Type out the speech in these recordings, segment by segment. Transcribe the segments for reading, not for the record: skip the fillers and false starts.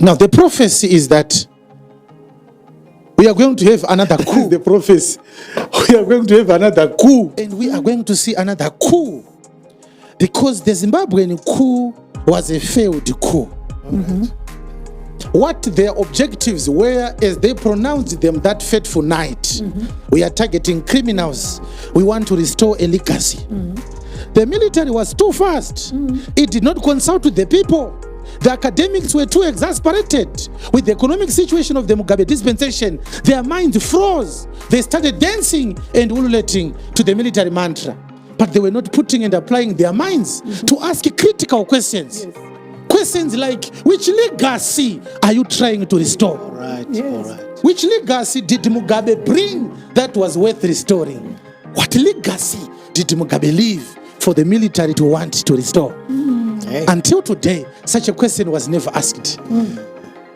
Now, the prophecy is that we are going to have another coup. The prophecy. We are going to have another coup. And we are going to see another coup. Because the Zimbabwean coup was a failed coup. What their objectives were as they pronounced them that fateful night. We are targeting criminals. We want to restore a legacy. The military was too fast. It did not consult with the people. The academics were too exasperated with the economic situation of the Mugabe dispensation. Their minds froze. They started dancing and ululating to the military mantra. But they were not putting and applying their minds to ask critical questions. Yes. Questions like, which legacy are you trying to restore? All right, Yes. all right. Which legacy did Mugabe bring that was worth restoring? What legacy did Mugabe leave for the military to want to restore? Hey. Until today, such a question was never asked.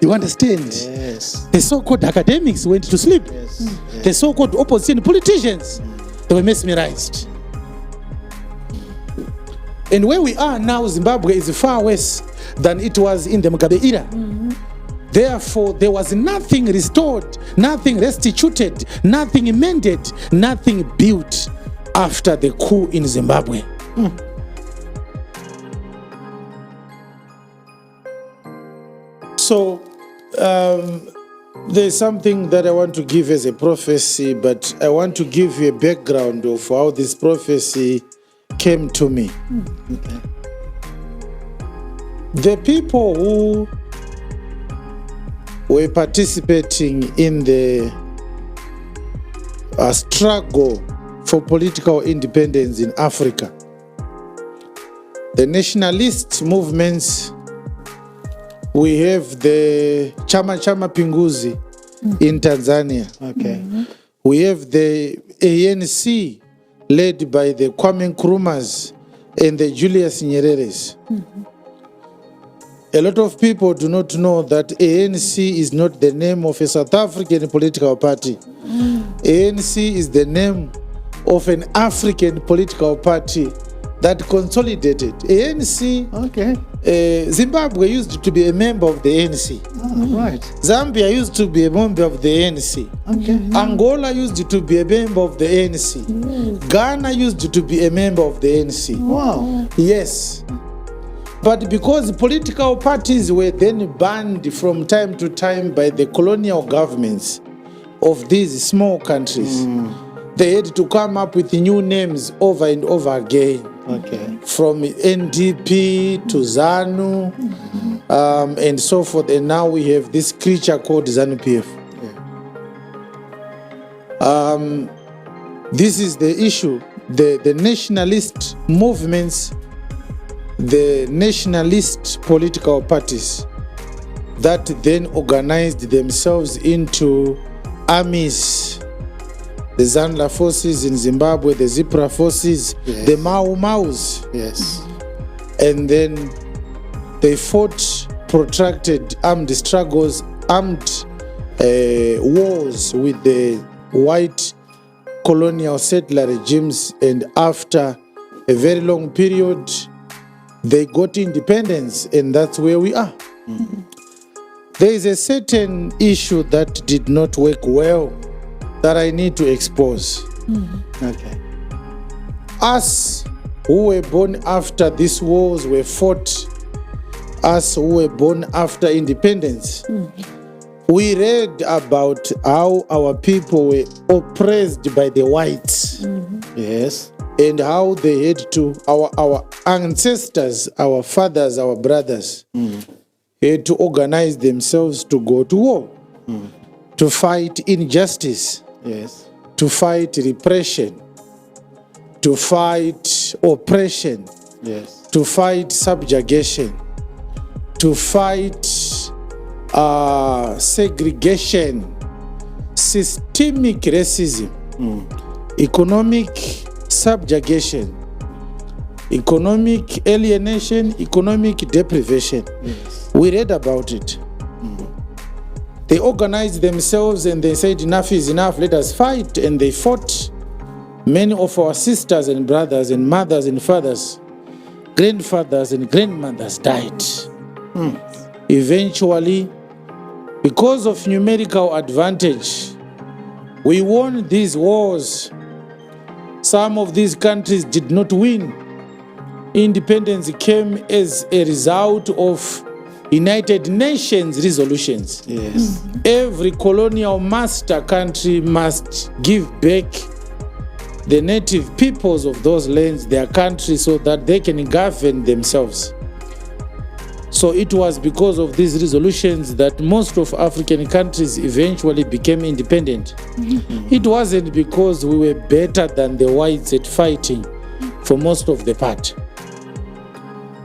You understand? Yes. The so-called academics went to sleep. Yes. The so-called opposition politicians, they were mesmerized. And where we are now, Zimbabwe is far worse than it was in the Mugabe era. Therefore, there was nothing restored, nothing restituted, nothing amended, nothing built after the coup in Zimbabwe. So, there's something that I want to give as a prophecy, but I want to give you a background of how this prophecy came to me. Okay. The people who were participating in the struggle for political independence in Africa, the nationalist movements, we have the Chama Pinguzi in Tanzania. Okay. We have the ANC led by the Kwame Nkrumahs and the Julius Nyereres. A lot of people do not know that ANC is not the name of a South African political party. ANC is the name of an African political party that consolidated. ANC, Okay. Zimbabwe used to be a member of the ANC. Right. Zambia used to be a member of the ANC. Okay. Angola used to be a member of the ANC. Ghana used to be a member of the ANC. Wow. Yes. But because political parties were then banned from time to time by the colonial governments of these small countries, they had to come up with new names over and over again. Okay. From NDP to ZANU, and so forth. And now we have this creature called ZANU-PF. This is the issue. The nationalist movements, the nationalist political parties that then organized themselves into armies. The Zanla forces in Zimbabwe, the Zipra forces, Yes. the Mau Maus. Yes. And then they fought protracted armed struggles, armed wars with the white colonial settler regimes. And after a very long period, they got independence, and that's where we are. There is a certain issue that did not work well that I need to expose. Okay. Us who were born after these wars were fought, us who were born after independence, we read about how our people were oppressed by the whites. Yes. And how they had to, our ancestors, our fathers, our brothers, had to organize themselves to go to war, to fight injustice, Yes. to fight repression, to fight oppression, Yes. to fight subjugation, to fight segregation, systemic racism, economic subjugation, economic alienation, economic deprivation. Yes. We read about it. They organized themselves and they said, enough is enough, let us fight. And they fought. Many of our sisters and brothers and mothers and fathers, grandfathers and grandmothers died. Eventually, Because of numerical advantage, we won these wars. Some of these countries did not win. Independence came as a result of United Nations resolutions. Yes. Every colonial master country must give back the native peoples of those lands, their country, so that they can govern themselves. So it was because of these resolutions that most of African countries eventually became independent. It wasn't because we were better than the whites at fighting for most of the part.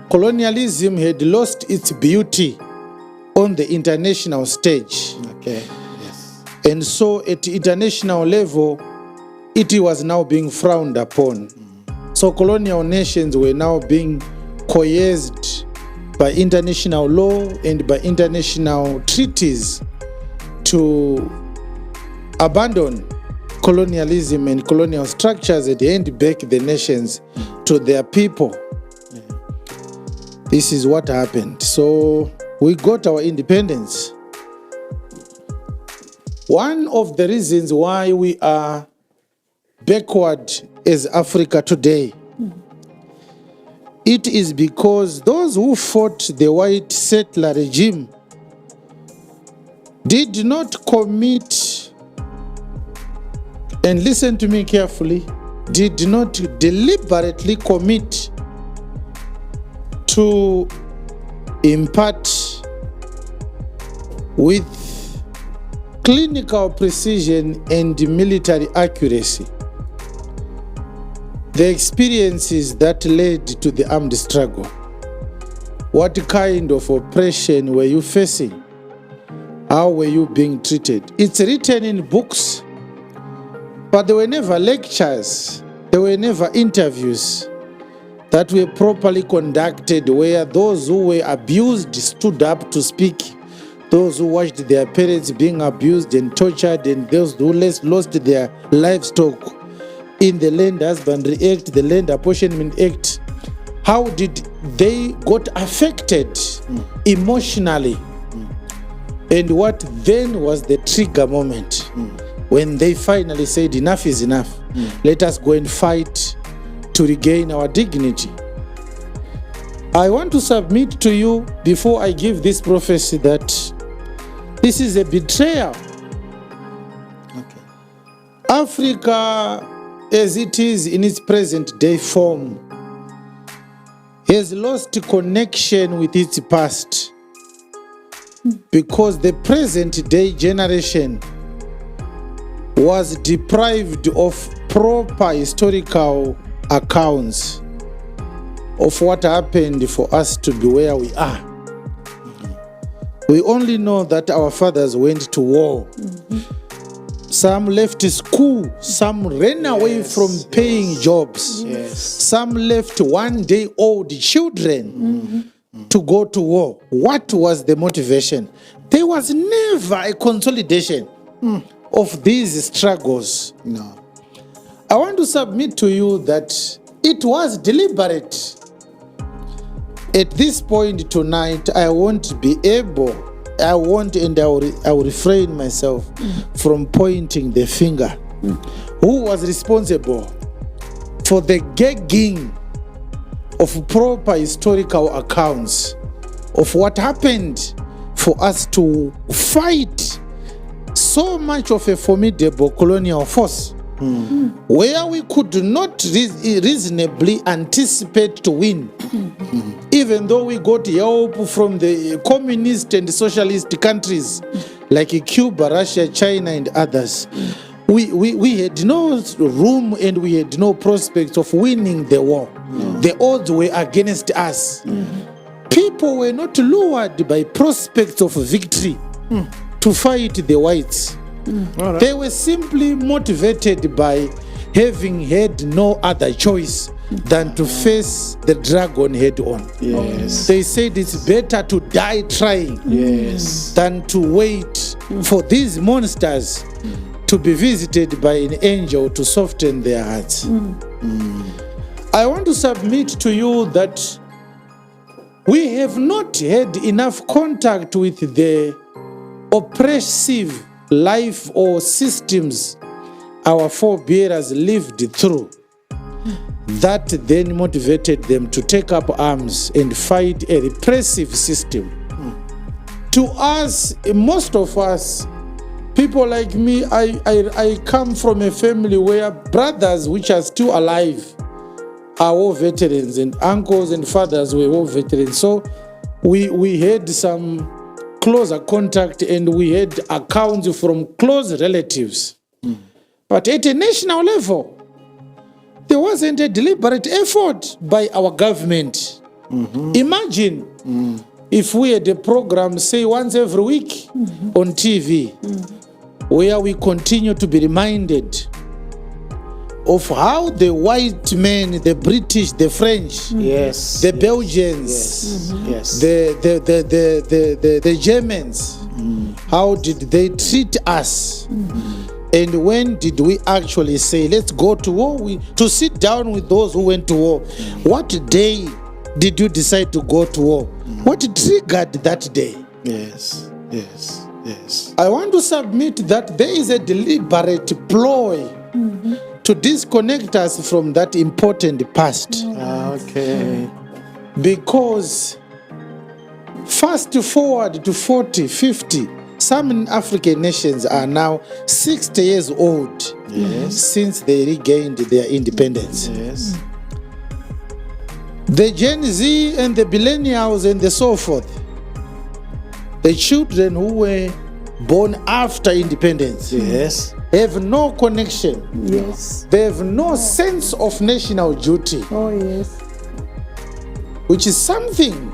Colonialism had lost its beauty on the international stage. Okay. Yes. And so at international level, it was now being frowned upon. So colonial nations were now being coerced by international law and by international treaties to abandon colonialism and colonial structures and hand back the nations to their people. This is what happened. So we got our independence. One of the reasons why we are backward as Africa today, it is because those who fought the white settler regime did not commit, and listen to me carefully, did not deliberately commit to impart with clinical precision and military accuracy the experiences that led to the armed struggle. What kind of oppression were you facing? How were you being treated? It's written in books, but there were never lectures, there were never interviews that were properly conducted where those who were abused stood up to speak, those who watched their parents being abused and tortured, and those who lost their livestock in the Land Husbandry Act, the Land Apportionment Act. How did they got affected emotionally? And what then was the trigger moment when they finally said enough is enough. Let us go and fight to regain our dignity. I want to submit to you before I give this prophecy that this is a betrayal. Okay. Africa, as it is in its present day form, has lost connection with its past because the present day generation was deprived of proper historical accounts of what happened for us to be where we are. We only know that our fathers went to war. Some left school, some ran away from paying jobs. Some left one-day-old children to go to war. What was the motivation? There was never a consolidation of these struggles. No. I want to submit to you that it was deliberate. At this point tonight, I won't be able, I will refrain myself from pointing the finger. Who was responsible for the gagging of proper historical accounts of what happened for us to fight so much of a formidable colonial force where we could not reasonably anticipate to win, even though we got help from the communist and socialist countries like Cuba, Russia, China, and others. We had no room and we had no prospects of winning the war. The odds were against us. People were not lured by prospects of victory to fight the whites. Right. They were simply motivated by having had no other choice than to face the dragon head on. Yes. They said it's better to die trying than to wait for these monsters to be visited by an angel to soften their hearts. I want to submit to you that we have not had enough contact with the oppressive life or systems our forebears lived through, that then motivated them to take up arms and fight a repressive system. To us, most of us, people like me, I come from a family where brothers which are still alive are all veterans, and uncles and fathers were all veterans. So we had some closer contact, and we had accounts from close relatives. But at a national level, there wasn't a deliberate effort by our government. Imagine if we had a program, say once every week on TV, where we continue to be reminded of how the white men, the British, the French, the Belgians, the Germans, how did they treat us? And when did we actually say, let's go to war? To sit down with those who went to war. What day did you decide to go to war? What triggered that day? Yes. I want to submit that there is a deliberate ploy to disconnect us from that important past. Okay. Because fast forward to 40, 50, some African nations are now 60 years old since they regained their independence. Yes. The Gen Z and the millennials and the so forth, the children who were born after independence, Yes. have no connection. Yes. They have no sense of national duty, Oh, yes. which is something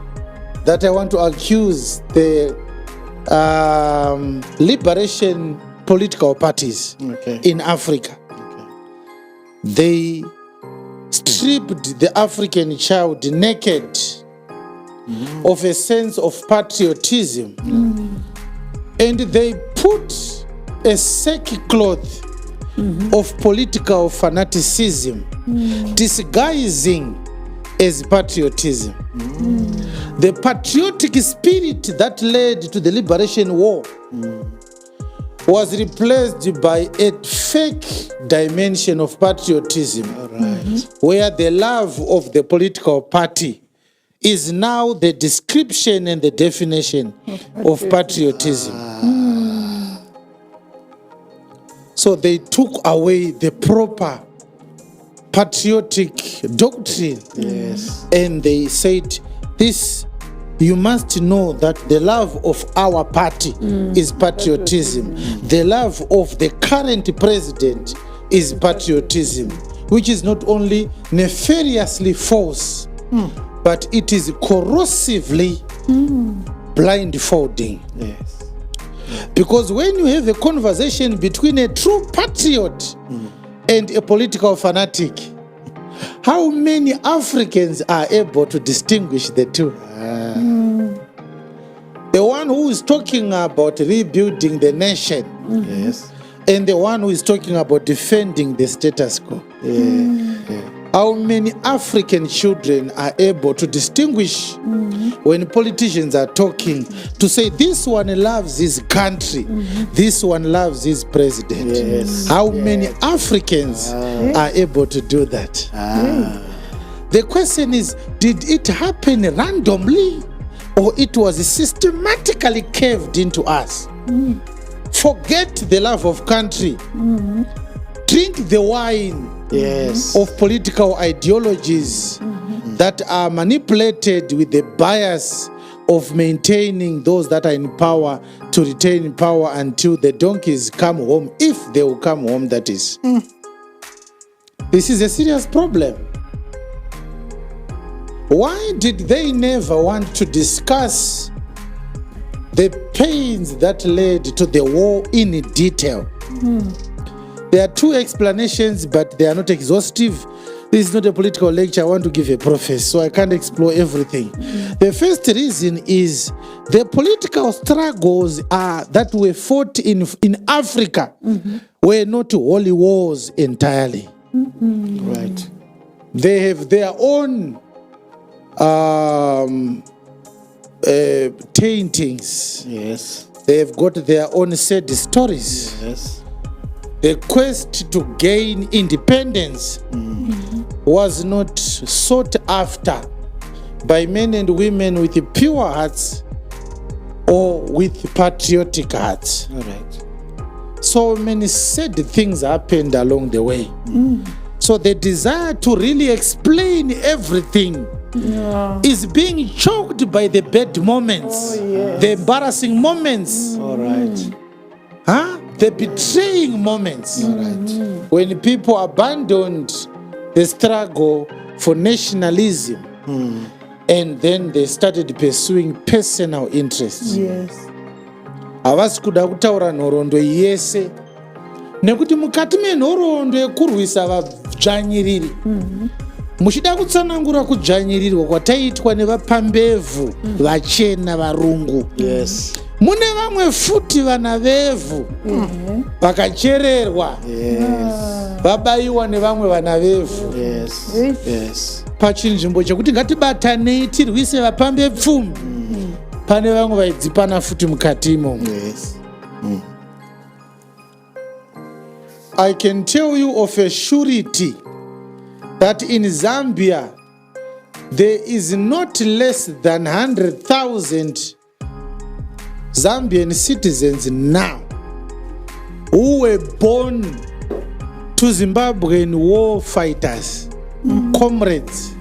that I want to accuse the liberation political parties in Africa. They stripped the African child naked of a sense of patriotism, and they put a sackcloth of political fanaticism disguising as patriotism. The patriotic spirit that led to the liberation war was replaced by a fake dimension of patriotism, where the love of the political party is now the description and the definition of patriotism. So they took away the proper patriotic doctrine, and they said, this, you must know that the love of our party is patriotism. The love of the current president is patriotism, which is not only nefariously false, but it is corrosively blindfolding. Yes. Because when you have a conversation between a true patriot and a political fanatic, how many Africans are able to distinguish the two? The one who is talking about rebuilding the nation, Yes. and the one who is talking about defending the status quo. How many African children are able to distinguish when politicians are talking to say this one loves his country, this one loves his president? Yes. How many Africans are able to do that? The question is, did it happen randomly, or it was systematically carved into us? Forget the love of country. Drink the wine of political ideologies that are manipulated with the bias of maintaining those that are in power to retain in power until the donkeys come home, if they will come home, that is. This is a serious problem. Why did they never want to discuss the pains that led to the war in detail? There are two explanations, but they are not exhaustive. This is not a political lecture. I want to give a preface, so I can't explore everything. The first reason is the political struggles that were fought in Africa were not holy wars entirely. Right. They have their own taintings. Yes. They have got their own sad stories. Yes. The quest to gain independence was not sought after by men and women with pure hearts or with patriotic hearts. All right. So many sad things happened along the way. So the desire to really explain everything is being choked by the bad moments, the embarrassing moments, All right. the betraying moments. All right. When people abandoned the struggle for nationalism and then they started pursuing personal interests. Yes. Havasi kuda kutaura nhoroondo yese nekuti mukati menhoroondo yekurwisa vadzvanyiriri muchida kutsanangura kudzvanyirirwa kwataitwa nevapambevhu vachena varungu. Yes. Mune vamwe futi vana vevhu vakachererwa vabayiwa nevamwe vana vevhu. Yes. Yes. Pachinzvimbo chekuti ngatibatanei tirwise vapambepfumi pane vamwe vaidzipana futi mukati imomo. Yes. I can tell you of a surety that in Zambia there is not less than 100,000 Zambian citizens now who were born to Zimbabwean war fighters, comrades.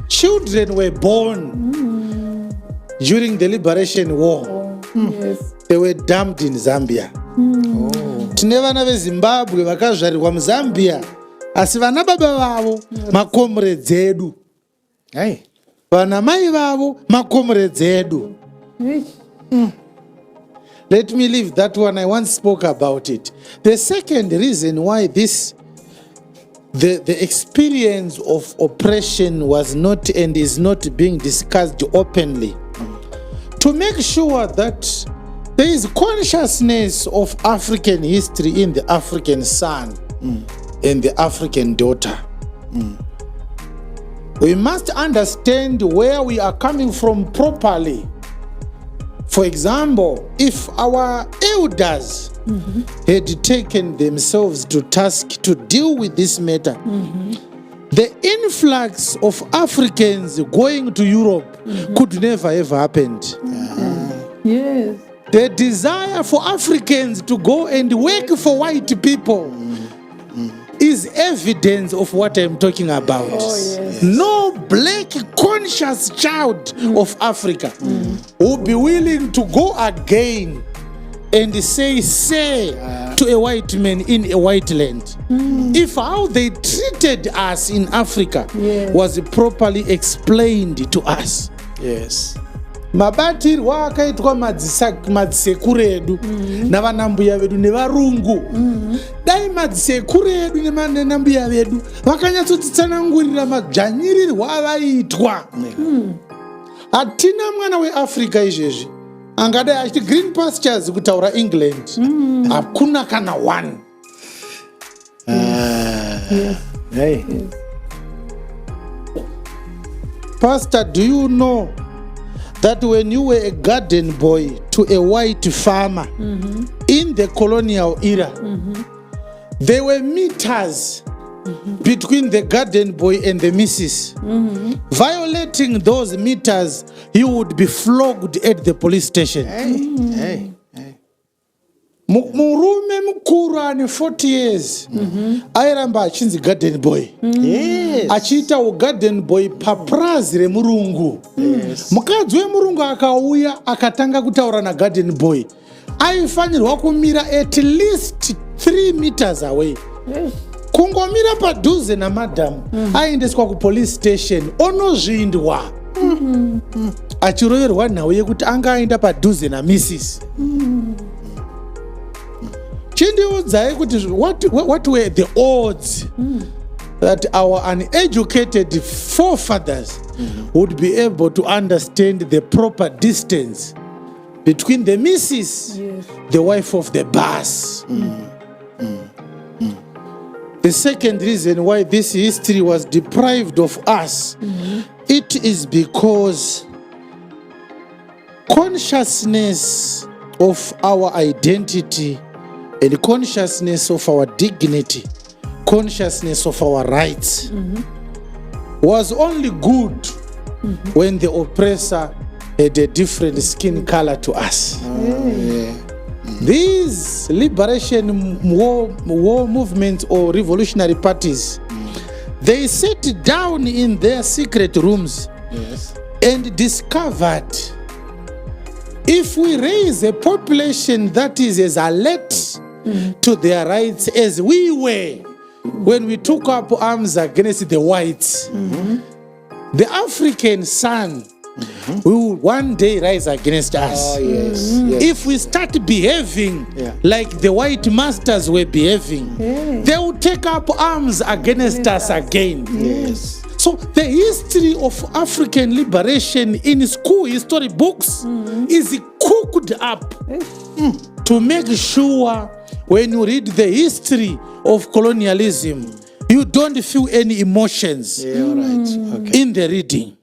Children were born during the liberation war. Yes. They were dumped in Zambia. Tine vana veZimbabwe vakazvarirwa muZambia asi vana baba vavo makomrades edu. Hey. Vana mai vavo makomrades edu. Let me leave that one. I once spoke about it. The second reason why the experience of oppression was not and is not being discussed openly, to make sure that there is consciousness of African history in the African son and the African daughter. We must understand where we are coming from properly. For example, if our elders had taken themselves to task to deal with this matter, the influx of Africans going to Europe could never have happened. Yes. The desire for Africans to go and work for white people is evidence of what I'm talking about. Yes. No black conscious child of Africa will be willing to go again and say to a white man in a white land. If how they treated us in Africa was properly explained to us. Yes. Mabatirwa akaitwa madzisekuru edu navanambuya vedu nevarungu. Dai madzisekuru edu nemanambuya vedu vakanyatsotitsanangurira madzvanyirirwa avaitwa. Hatina mwana weAfrica izvezvi angadai achiti green pastures kutaura England. Hakuna kana one. Hey. Pastor, do you know that when you were a garden boy to a white farmer in the colonial era, there were meters between the garden boy and the missus. Violating those meters, you would be flogged at the police station. Hey. Murume mukuru ane 40 years airamba achinzi garden boy. Yes. Achiita garden boy papurazi remurungu. Mukadzi wemurungu akauya akatanga kutaura nagarden boy, aifanirwa kumira at least 3 meters away. Kungomira padhuze namadhamu aendeswa kupolice station onozvindwa. Achiroverwa nhau yekuti anga aenda padhuze naMrs. Chindiudzai kuti what were the odds that our uneducated forefathers would be able to understand the proper distance between the missus, the wife of the boss. The second reason why this history was deprived of us, it is because consciousness of our identity and consciousness of our dignity, consciousness of our rights, was only good when the oppressor had a different skin color to us. These liberation war movements or revolutionary parties, they sat down in their secret rooms and discovered, if we raise a population that is as alert to their rights as we were when we took up arms against the whites, the African sun will one day rise against us. If we start behaving like the white masters were behaving, they will take up arms against us again. So the history of African liberation in school history books is cooked up to make sure when you read the history of colonialism, you don't feel any emotions in the reading.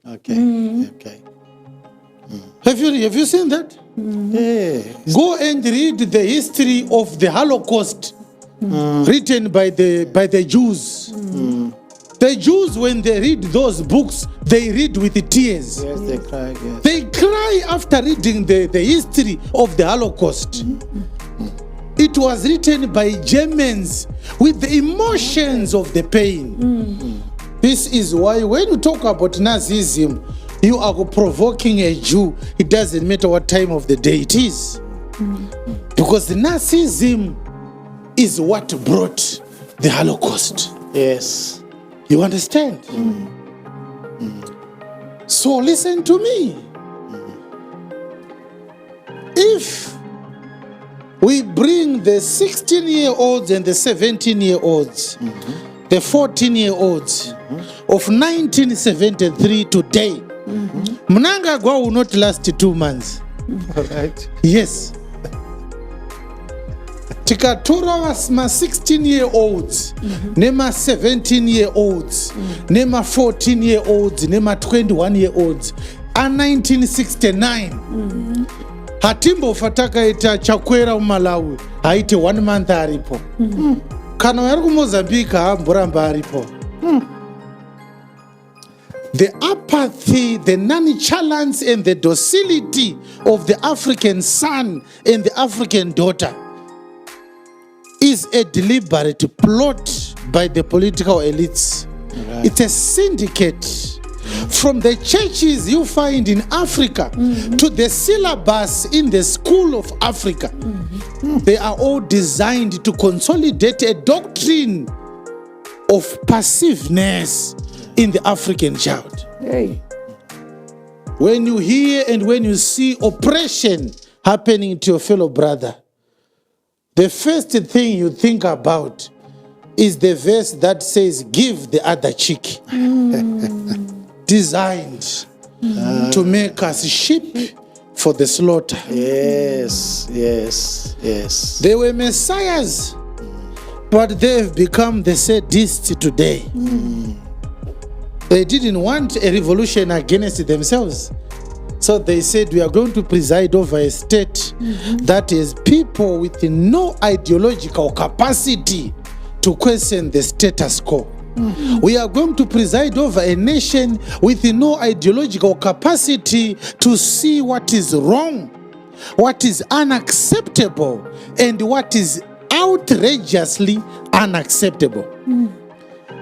Have you seen that? Go and read the history of the Holocaust written by the Jews. The Jews, when they read those books, they read with tears. Yes, they cry. Yes. They cry after reading the history of the Holocaust. It was written by Germans with the emotions of the pain. This is why when you talk about Nazism, you are provoking a Jew. It doesn't matter what time of the day it is. Because the Nazism is what brought the Holocaust. Yes. You understand? So listen to me. If we bring the 16-year-olds and the 17-year-olds, the 14-year-olds of 1973 today, Mnangagwa will not last 2 months. All right. Yes. Tikatora ma 16-year-olds, nema 17-year-olds, nema 14-year-olds, nema 21-year-olds, a 1969. Hatimbo fataka ita chakwera umalawi, haite 1 month aripo. Kana yaru Mozambique mburamba aripo. The apathy, the nonchalance and the docility of the African son and the African daughter is a deliberate plot by the political elites. Right. It's a syndicate. From the churches you find in Africa to the syllabus in the school of Africa, they are all designed to consolidate a doctrine of passiveness in the African child. Hey. When you hear and when you see oppression happening to your fellow brother, the first thing you think about is the verse that says, give the other cheek. Designed to make us sheep for the slaughter. Yes, yes, yes. They were messiahs, but they've become the sadists today. They didn't want a revolution against themselves. So they said, we are going to preside over a state that is people with no ideological capacity to question the status quo. We are going to preside over a nation with no ideological capacity to see what is wrong, what is unacceptable, and what is outrageously unacceptable.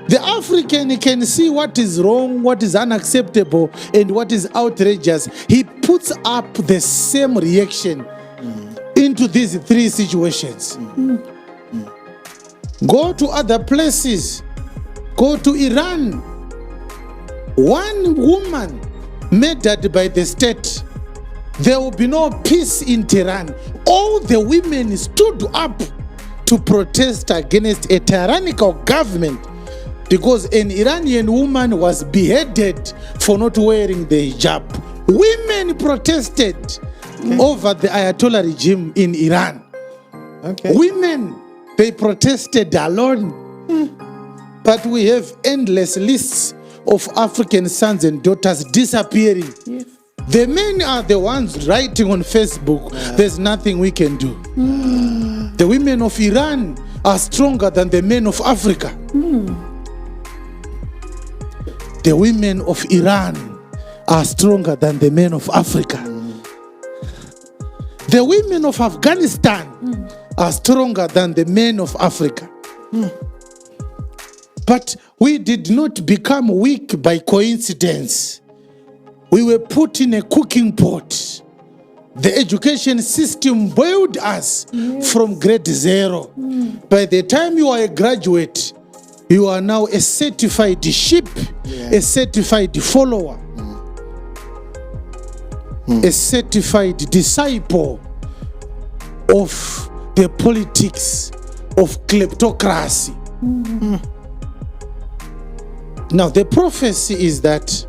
The African can see what is wrong, what is unacceptable, and what is outrageous. He puts up the same reaction into these 3 situations. Go to other places. Go to Iran. One woman murdered by the state. There will be no peace in Tehran. All the women stood up to protest against a tyrannical government because an Iranian woman was beheaded for not wearing the hijab. Women protested over the Ayatollah regime in Iran. Women, they protested alone. But we have endless lists of African sons and daughters disappearing. The men are the ones writing on Facebook, there's nothing we can do. The women of Iran are stronger than the men of Africa. The women of Iran are stronger than the men of Africa. The women of Afghanistan are stronger than the men of Africa. But we did not become weak by coincidence. We were put in a cooking pot. The education system boiled us from grade 0. By the time you are a graduate, you are now a certified sheep, a certified follower, a certified disciple of the politics of kleptocracy. Now, the prophecy is that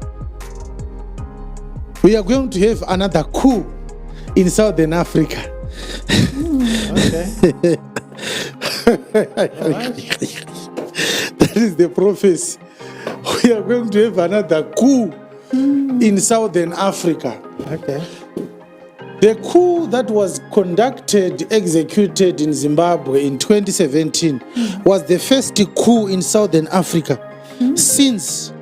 we are going to have another coup in Southern Africa. That is the prophecy. We are going to have another coup in Southern Africa. Okay. The coup that was executed in Zimbabwe in 2017 was the first coup in Southern Africa since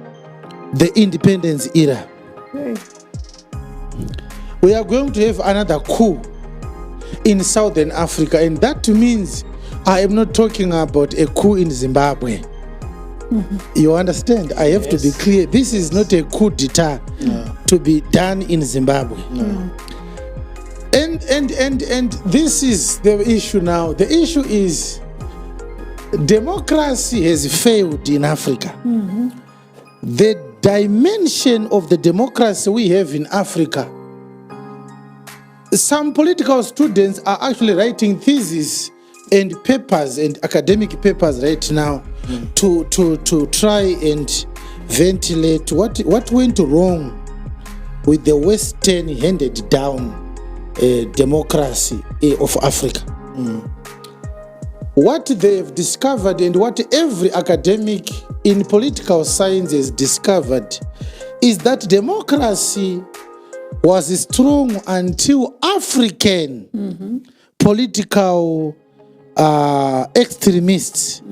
the independence era. We are going to have another coup in Southern Africa, and that means I am not talking about a coup in Zimbabwe. You understand? I have to be clear. This is not a coup d'etat to be done in Zimbabwe. And this is the issue now. The issue is democracy has failed in Africa. The dimension of the democracy we have in Africa, some political students are actually writing theses and papers and academic papers right now to try and ventilate what went wrong with the Western handed down democracy of Africa. What they have discovered and what every academic in political science has discovered is that democracy was strong until African political extremists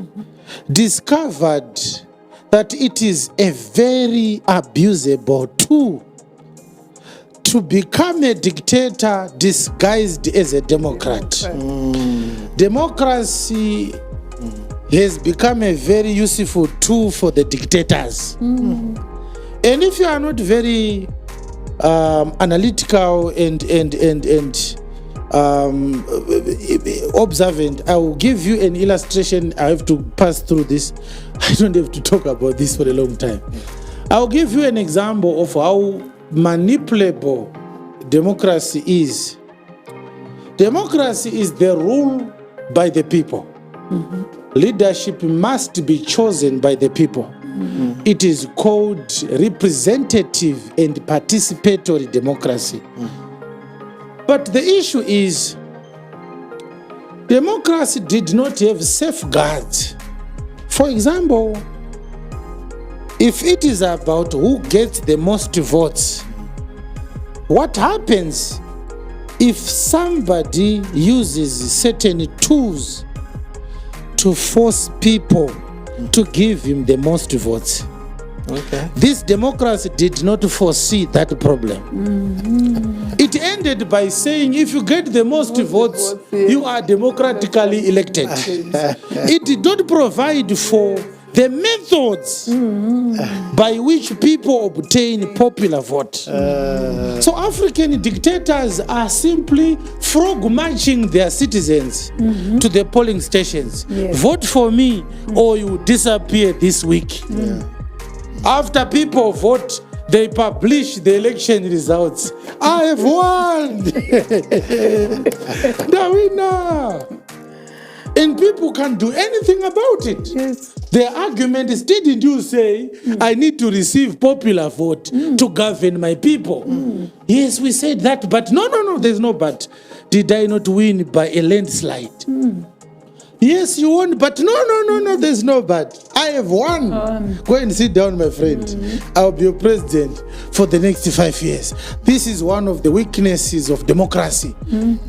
discovered that it is a very abusable tool to become a dictator disguised as a democrat. Democracy has become a very useful tool for the dictators. And if you are not very analytical and observant, I will give you an illustration. I have to pass through this. I don't have to talk about this for a long time. I'll give you an example of how manipulable democracy is. Democracy is the rule by the people. Leadership must be chosen by the people. It is called representative and participatory democracy. But the issue is, democracy did not have safeguards. For example, if it is about who gets the most votes, what happens if somebody uses certain tools to force people to give him the most votes? This democracy did not foresee that problem. It ended by saying, if you get the most votes, you are democratically elected. It did not provide for the methods by which people obtain popular vote. So African dictators are simply frog marching their citizens to the polling stations. Vote for me or you disappear this week. After people vote, they publish the election results. I have won! The winner! And people can't do anything about it. The argument is, didn't you say, I need to receive popular vote to govern my people? Yes, we said that, but no, there's no but. Did I not win by a landslide? Yes, you won, but no, there's no but. I have won. Go and sit down, my friend. I'll be your president for the next 5 years. This is one of the weaknesses of democracy.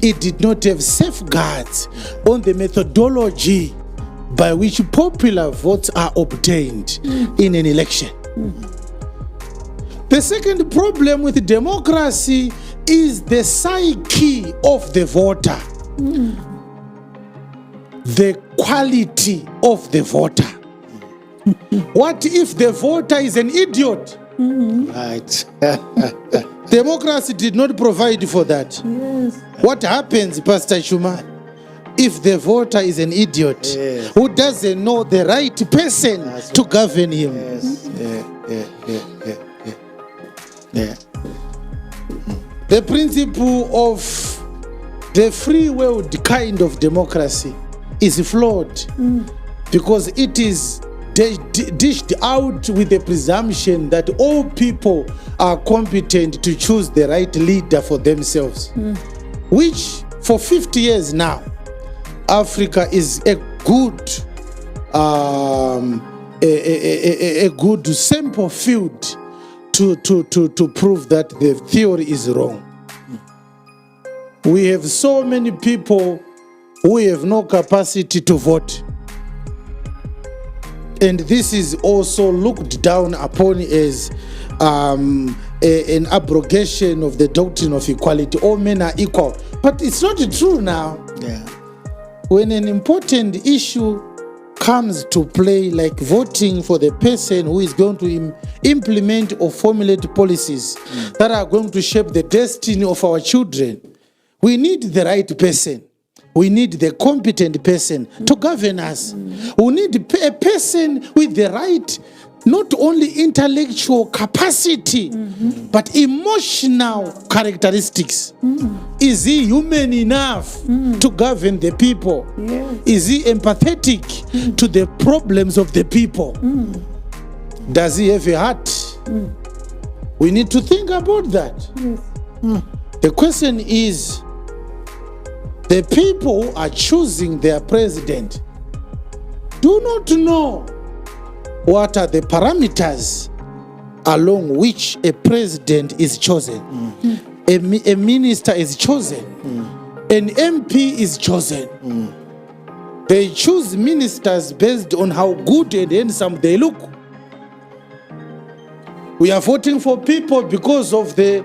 It did not have safeguards on the methodology by which popular votes are obtained in an election. The second problem with democracy is the psyche of the voter. The quality of the voter. What if the voter is an idiot? Right. Democracy did not provide for that. Yes. What happens, Pastor Shuma, if the voter is an idiot who doesn't know the right person to govern him? Yes. Yeah. The principle of the free-willed kind of democracy is flawed because it is dished out with the presumption that all people are competent to choose the right leader for themselves, which for 50 years now, Africa is a good a good sample field to prove that the theory is wrong. We have so many people who have no capacity to vote. And this is also looked down upon as an abrogation of the doctrine of equality. All men are equal. But it's not true now. Yeah. When an important issue comes to play, like voting for the person who is going to implement or formulate policies that are going to shape the destiny of our children, we need the right person. We need the competent person to govern us. We need a person with the right, not only intellectual capacity, but emotional characteristics. Is he human enough to govern the people? Yes. Is he empathetic to the problems of the people? Does he have a heart? We need to think about that. Yes. The question is, the people who are choosing their president do not know what are the parameters along which a president is chosen. A minister is chosen. An MP is chosen. They choose ministers based on how good and handsome they look. We are voting for people because of the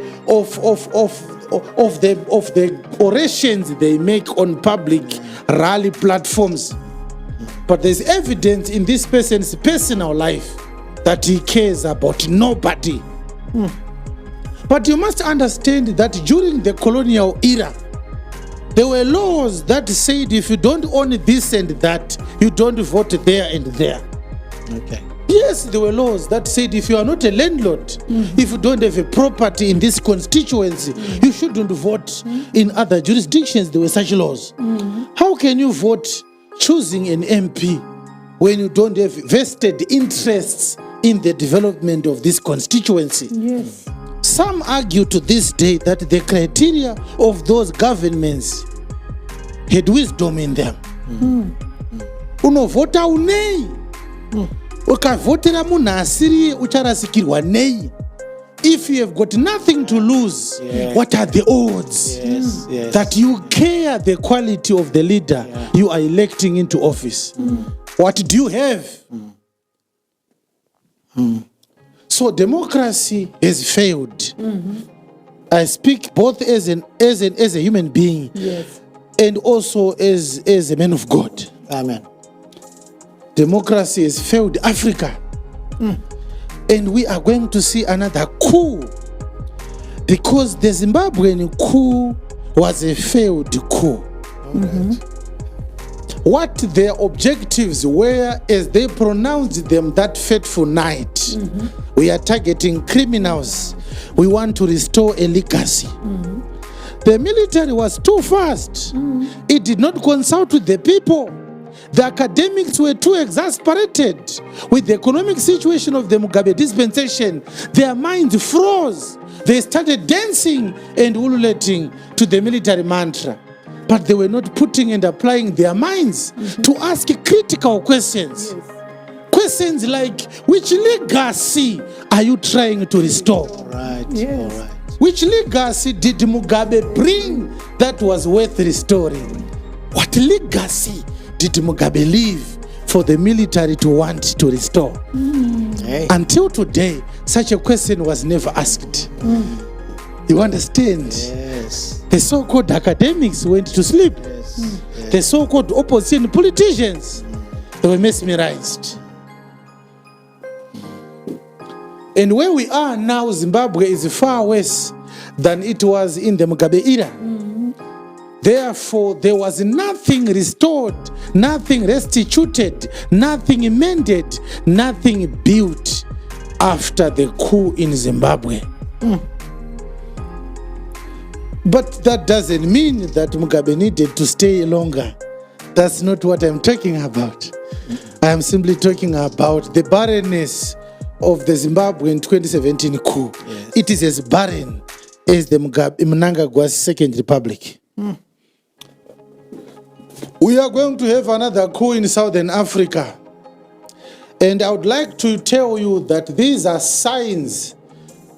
orations they make on public rally platforms. But there's evidence in this person's personal life that he cares about nobody. But you must understand that during the colonial era, there were laws that said if you don't own this and that, you don't vote there and there. Okay. Yes, there were laws that said if you are not a landlord, if you don't have a property in this constituency, you shouldn't vote in other jurisdictions. There were such laws. How can you vote choosing an MP when you don't have vested interests in the development of this constituency? Yes. Some argue to this day that the criteria of those governments had wisdom in them. Unovota unei. Ukavotera munhu asiri ucharasikirwa nei. If you have got nothing to lose, what are the odds that you care the quality of the leader you are electing into office? What do you have? So democracy has failed. I speak both as a human being and also as a man of God. Amen. Democracy has failed Africa. And we are going to see another coup, because the Zimbabwean coup was a failed coup. What their objectives were as they pronounced them that fateful night. We are targeting criminals. We want to restore a legacy. The military was too fast. It did not consult with the people. The academics were too exasperated with the economic situation of the Mugabe dispensation. Their minds froze. They started dancing and ululating to the military mantra. but they were not putting and applying their minds to ask critical questions. Questions like, which legacy are you trying to restore? All right. Yes. All right. Which legacy did Mugabe bring that was worth restoring? What legacy did Mugabe leave for the military to want to restore? Hey. Until today, such a question was never asked. You understand? Yes. The so-called academics went to sleep. Yes. The so-called opposition politicians, they were mesmerized. And where we are now, Zimbabwe is far worse than it was in the Mugabe era. Therefore, there was nothing restored, nothing restituted, nothing amended, nothing built after the coup in Zimbabwe. But that doesn't mean that Mugabe needed to stay longer. That's not what I'm talking about. I am simply talking about the barrenness of the Zimbabwean 2017 coup. Yes. It is as barren as the Mnangagwa's Second Republic. We are going to have another coup in Southern Africa. And I would like to tell you that these are signs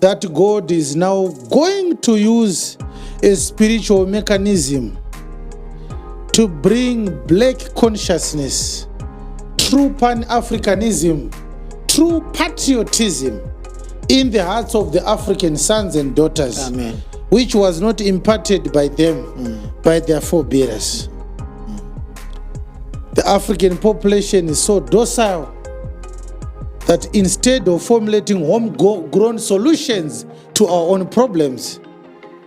that God is now going to use a spiritual mechanism to bring black consciousness, true Pan-Africanism, true patriotism in the hearts of the African sons and daughters. Amen. Which was not imparted by them, by their forebearers. The African population is so docile that instead of formulating homegrown solutions to our own problems,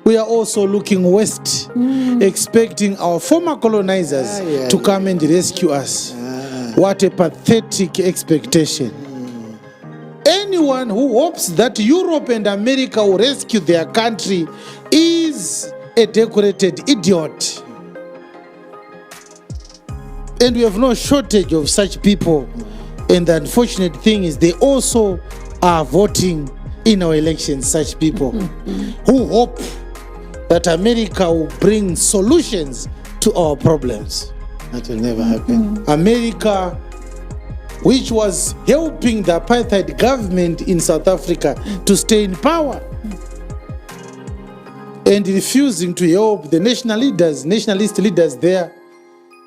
we are also looking west, expecting our former colonizers to come and rescue us. What a pathetic expectation. Anyone who hopes that Europe and America will rescue their country is a decorated idiot. And we have no shortage of such people. And the unfortunate thing is they also are voting in our elections, such people who hope that America will bring solutions to our problems. That will never happen. America, which was helping the apartheid government in South Africa to stay in power, and refusing to help the nationalist leaders there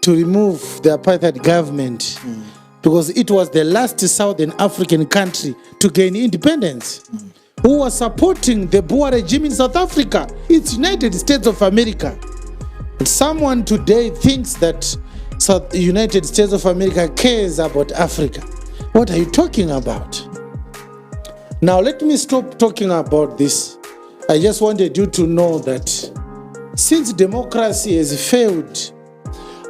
to remove the apartheid government, because it was the last Southern African country to gain independence. Who was supporting the Boer regime in South Africa? It's United States of America. But someone today thinks that the United States of America cares about Africa. What are you talking about? Now let me stop talking about this. I just wanted you to know that since democracy has failed,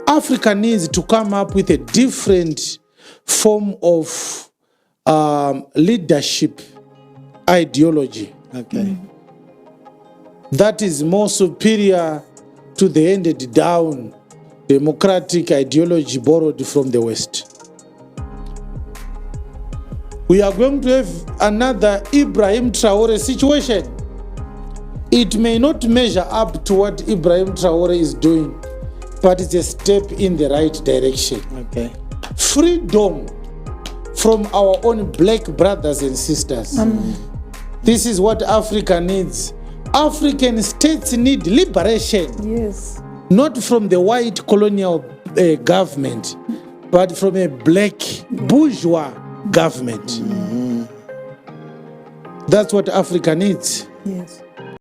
Africa needs to come up with a different form of leadership ideology. Okay. That is more superior to the handed down democratic ideology borrowed from the West. We are going to have another Ibrahim Traore situation. It may not measure up to what Ibrahim Traore is doing, but it's a step in the right direction. Okay. Freedom from our own black brothers and sisters. This is what Africa needs. African states need liberation. Yes. Not from the white colonial government, but from a black bourgeois government. That's what Africa needs. Yes.